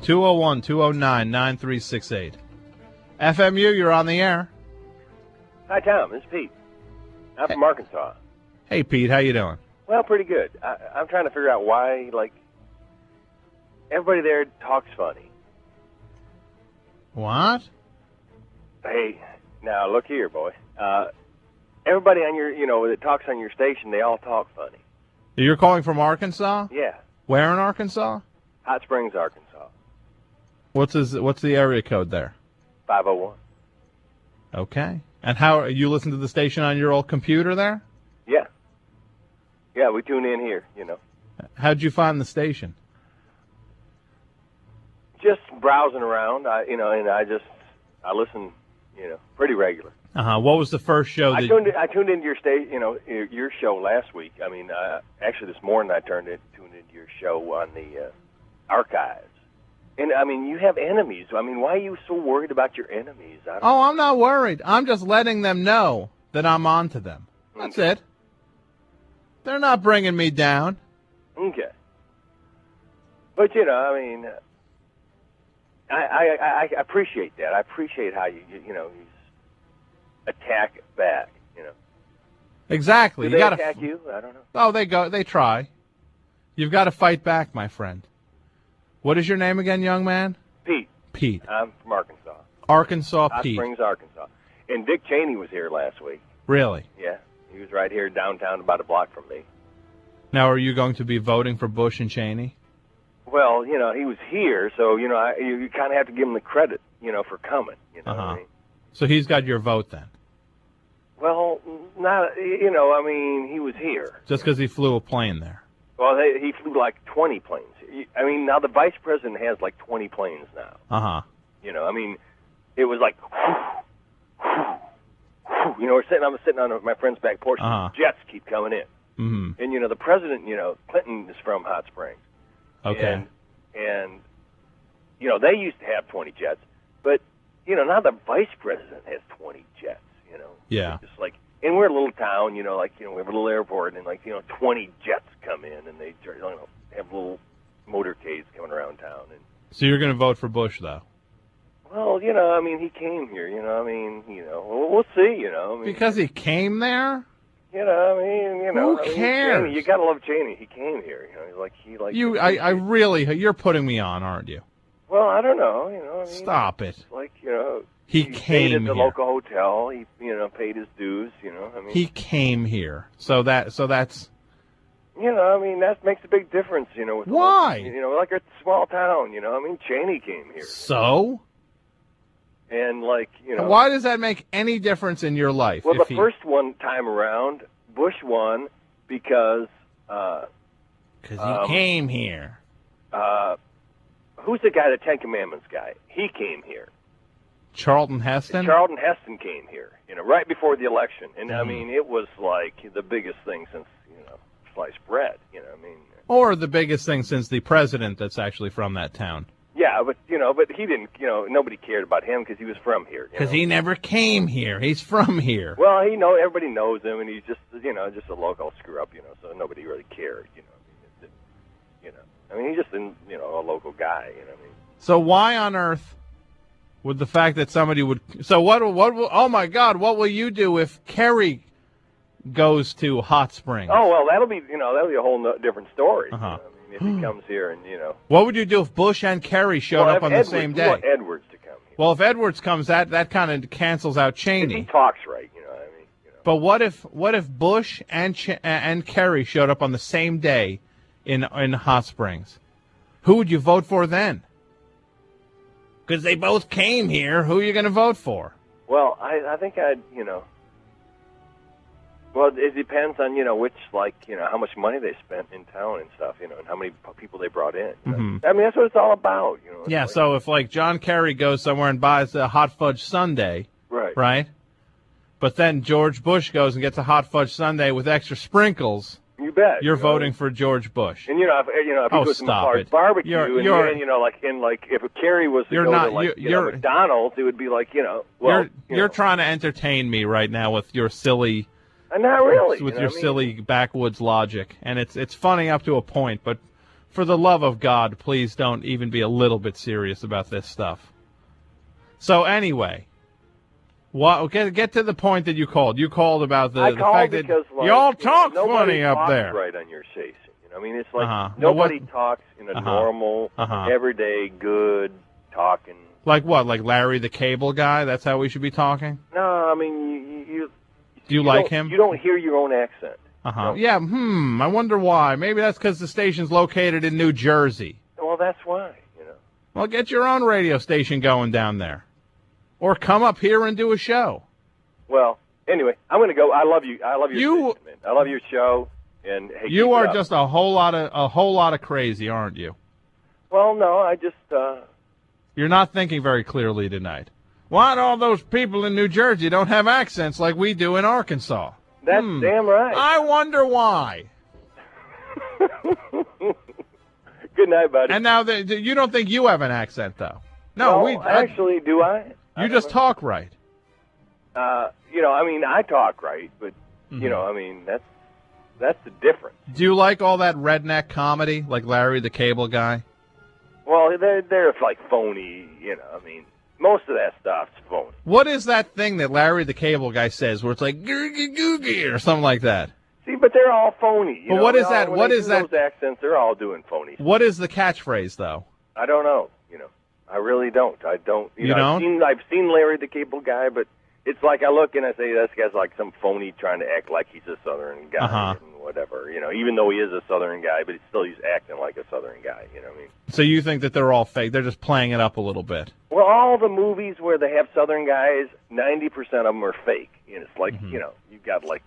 201-209-9368. FMU, you're on the air. Hi, Tom. This is Pete. I'm from Arkansas. Hey, Pete. How you doing? Well, pretty good. I'm trying to figure out why, everybody there talks funny. What? Hey, now, look here, boy. Everybody on that talks on your station, they all talk funny. You're calling from Arkansas? Yeah. Where in Arkansas? Hot Springs, Arkansas. What's the area code there? 501. Okay. And how you listen to the station on your old computer there? Yeah. Yeah, we tune in here, How'd you find the station? Just browsing around, I listen, pretty regular. What was the first show that I tuned into your your show last week. I mean, actually this morning I tuned into your show on the archives. And I mean, you have enemies. I mean, why are you so worried about your enemies? I'm not worried. I'm just letting them know that I'm on to them. That's it. They're not bringing me down. Okay. But I mean, I appreciate that. I appreciate how you attack back. Exactly. Do they attack you? I don't know. Oh, they try. You've got to fight back, my friend. What is your name again, young man? Pete. Pete. I'm from Arkansas. Arkansas Hot Pete. Springs, Arkansas. And Dick Cheney was here last week. Really? Yeah. He was right here downtown, about a block from me. Now, are you going to be voting for Bush and Cheney? Well, he was here, so, you kind of have to give him the credit, for coming. What I mean? So he's got your vote then? Well, not, he was here. Just because he flew a plane there? Well, he flew 20 planes. I mean, now the vice president has 20 planes now. Uh-huh. It was I'm sitting on my friend's back porch. Uh-huh. Jets keep coming in. Mm-hmm. And, the president, Clinton is from Hot Springs. Okay. And they used to have 20 jets. But, now the vice president has 20 jets, Yeah. It's just and we're a little town, we have a little airport, and 20 jets come in, and they have little motorcades coming around town. And so you're going to vote for Bush, though? Well, he came here, we'll see, Because he came there? Who cares? Cheney, you gotta love Cheney. He came here, You're putting me on, aren't you? Well, I don't know, Stop it. He came stayed at the here. local hotel. He, paid his dues. He came here, so that's. That makes a big difference. With Why? It's a small town. Cheney came here. So. And why does that make any difference in your life? Well, the first time around, Bush won because he came here. Who's the guy, the Ten Commandments guy? He came here. Charlton Heston? Charlton Heston came here, right before the election. And, it was the biggest thing since, sliced bread, Or the biggest thing since the president that's actually from that town. Yeah, but he didn't, nobody cared about him because he was from here. Because he never came here. He's from here. Well, everybody knows him, and he's just, just a local screw-up, so nobody really cared, he's just, a local guy, So why on earth would the fact that somebody would... So what oh, my God, what will you do if Kerry goes to Hot Springs? Oh, well, that'll be a whole different story. Uh-huh. If he comes here and, What would you do if Bush and Kerry showed up on the same day? We want Edwards to come here. Well, if Edwards comes, that kind of cancels out Cheney. If he talks right, But what if Bush and Kerry showed up on the same day in Hot Springs? Who would you vote for then? Because they both came here. Who are you going to vote for? Well, I think I'd, Well, it depends on, which, how much money they spent in town and stuff, and how many people they brought in. Mm-hmm. That's what it's all about, Yeah, so if, John Kerry goes somewhere and buys a hot fudge sundae, right? But then George Bush goes and gets a hot fudge sundae with extra sprinkles. You bet. You're voting for George Bush. And, if he goes to McClart's barbecue, if Kerry was to go to, McDonald's, it would be you're trying to entertain me right now with your silly... Not really. With your silly backwoods logic. And it's funny up to a point, but For the love of God, please don't even be a little bit serious about this stuff. So anyway, get to the point that you called. You called about the fact that y'all talk funny up there. Right on your station. I mean, it's like nobody talks in a normal, everyday, good talking. Like what? Like Larry the Cable Guy? That's how we should be talking? No, I mean, do you like him? You don't hear your own accent. Yeah, I wonder why. Maybe that's because the station's located in New Jersey. Well, that's why, Well, get your own radio station going down there. Or come up here and do a show. Well, anyway, I'm going to go. I love you. I love your station, man. I love your show. And hey, you are just a whole lot of crazy, aren't you? Well, no, I just You're not thinking very clearly tonight. Why do all those people in New Jersey don't have accents like we do in Arkansas? That's damn right. I wonder why. Good night, buddy. And now, you don't think you have an accent, though? No, actually, do I? You just talk right. I mean, I talk right, but I mean, that's the difference. Do you like all that redneck comedy, like Larry the Cable Guy? Well, they're like phony, I mean, most of that stuff's phony. What is that thing that Larry the Cable Guy says where it's like googie googie or something like that? See, but they're all phony. But what is that? What is that? Those accents, they're all doing phony. What is the catchphrase, though? I don't know. I really don't. I don't. You don't? I've seen Larry the Cable Guy, but it's like I look and I say, this guy's like some phony trying to act like he's a Southern guy and whatever. Even though he is a Southern guy, but he's acting like a Southern guy. You know what I mean? So you think that they're all fake? They're just playing it up a little bit. Well, all the movies where they have Southern guys, 90% of them are fake. And it's like you've got like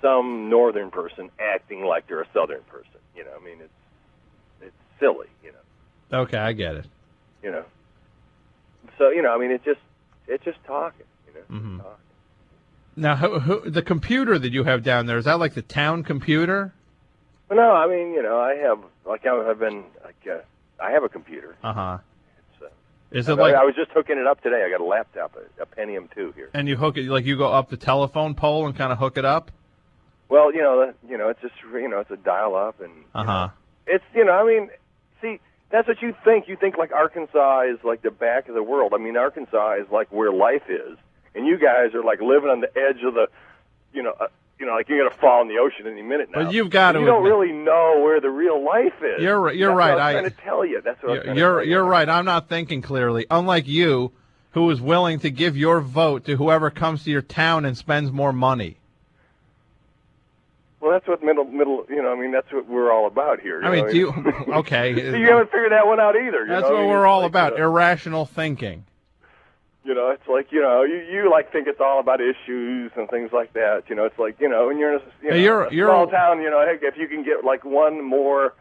some Northern person acting like they're a Southern person. I mean, it's silly. Okay, I get it. So I mean, it's just talking. Talking. Now, the computer that you have down there, is that like the town computer? Well, no, I mean, I have I have a computer. Is it like I was just hooking it up today? I got a laptop, a Pentium 2 here. And you hook it like you go up the telephone pole and kind of hook it up? Well, it's just it's a dial up and it's I mean, see. That's what you think. You think like Arkansas is like the back of the world. I mean, Arkansas is like where life is, and you guys are like living on the edge of the, like you're gonna fall in the ocean any minute now. But you've got to. You don't really know where the real life is. You're right. That's what I'm trying to tell you. That's what you're right. I'm not thinking clearly. Unlike you, who is willing to give your vote to whoever comes to your town and spends more money. Well, that's what I mean, that's what we're all about here. Okay. So you haven't figured that one out either. That's what we're all about, irrational thinking. It's like, you like think it's all about issues and things like that. It's like, when you're in a small town, if you can get like one more,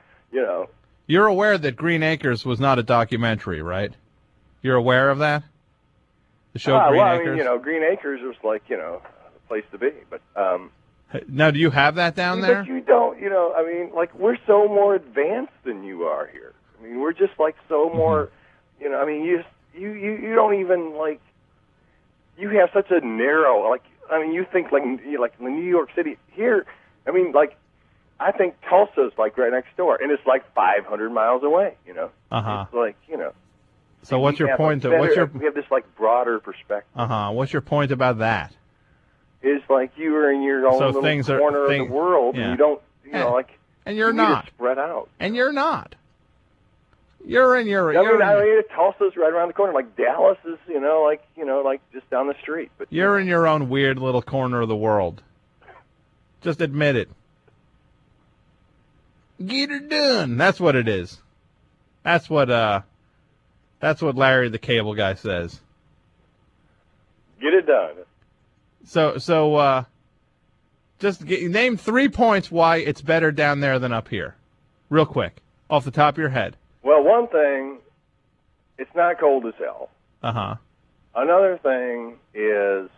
You're aware that Green Acres was not a documentary, right? You're aware of that? The show Green Acres? I mean, Green Acres was like, the place to be, but, now, do you have that down there? But you don't, I mean, like, we're so more advanced than you are here. I mean, we're just, like, so more, I mean, you don't even, like, you have such a narrow, like, I mean, you think, like New York City, here, I mean, like, I think Tulsa's, like, right next door, and it's, like, 500 miles away, It's like, So what's your point? We have this, like, broader perspective. What's your point about that? Is like you are in your own little corner of the world, and you don't, and you're not spread out, and you're not. You're in your. I mean, Tulsa's right around the corner. Like Dallas is, like just down the street. But you're in your own weird little corner of the world. Just admit it. Get her done. That's what it is. That's what Larry the Cable Guy says. Get it done. So, name 3 points why it's better down there than up here, real quick, off the top of your head. Well, one thing, it's not cold as hell. Another thing is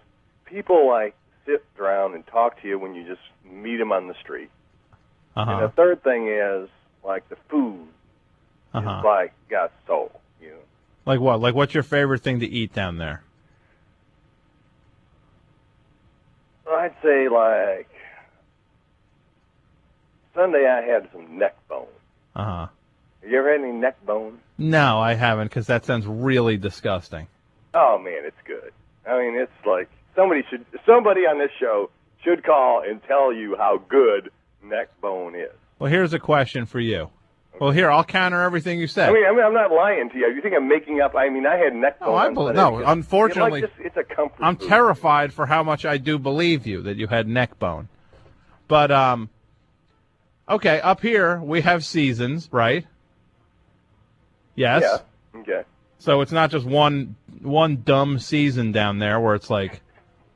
people like sit around and talk to you when you just meet them on the street. And the third thing is like the food is like got soul. Like what? Like what's your favorite thing to eat down there? I'd say like Sunday I had some neck bone. Uh-huh. Have you ever had any neck bone? No, I haven't, because that sounds really disgusting. Oh, man, it's good. I mean, it's like somebody on this show should call and tell you how good neck bone is. Well, here's a question for you. Well, here, I'll counter everything you said. I mean, I'm not lying to you. You think I'm making up? I mean, I had neck bone. No, unfortunately, it's a comfort I'm food. terrified for how much I do believe you that you had neck bone. But, okay, up here we have seasons, right? Yes? Yeah, okay. So it's not just one dumb season down there where it's like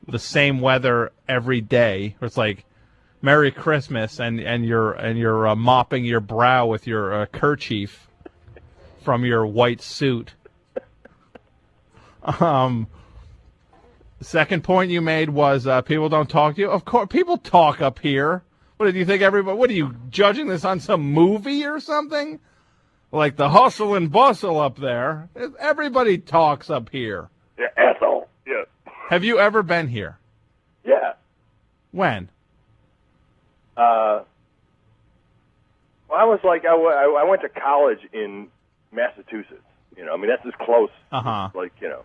the same weather every day. Where it's like Merry Christmas and you're mopping your brow with your kerchief from your white suit. Second point you made was people don't talk to you. Of course, people talk up here. What did you think? Everybody? What are you judging this on some movie or something? Like the hustle and bustle up there. Everybody talks up here. Yeah, asshole. Yeah. Have you ever been here? Yeah. When? Well, I was like, I went to college in Massachusetts. You know, I mean, that's as close. Like, you know.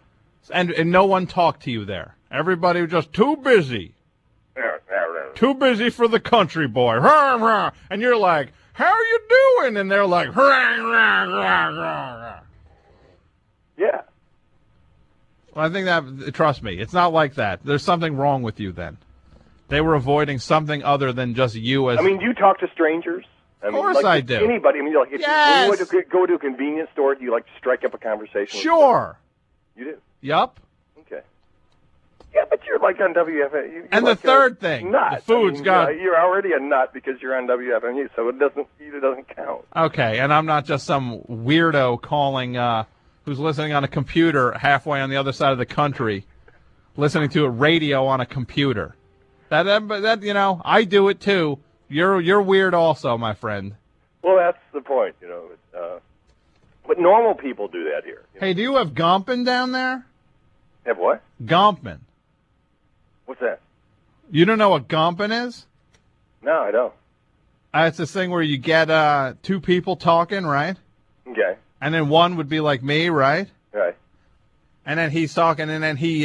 And no one talked to you there. Everybody was just too busy. Too busy for the country boy. And you're like, how are you doing? And they're like, yeah. Well, I think that, trust me, it's not like that. There's something wrong with you then. They were avoiding something other than just you as... I mean, do you talk to strangers? Of course I do. Anybody. I mean, like, if yes. when you go to a convenience store, do you like to strike up a conversation? Sure. You do? Yup. Okay. Yeah, but you're like on WFMU. You're and like the third thing, nut. the food's got... You're already a nut because you're on WFMU, so it doesn't count. Okay, and I'm not just some weirdo calling, who's listening on a computer halfway on the other side of the country, listening to a radio on a computer. That you know, I do it too. You're weird also, my friend. Well, that's the point, you know. But normal people do that here. Hey, do you have Gompin down there? Have what? Gompin. What's that? You don't know what Gompin is? No, I don't. It's this thing where you get two people talking, right? Okay. And then one would be like me, right? Right. And then he's talking, and then he's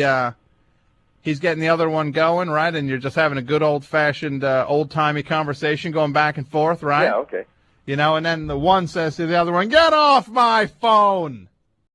getting the other one going, right? And you're just having a good old-fashioned, old-timey conversation going back and forth, right? Yeah, okay. You know, and then the one says to the other one, get off my phone!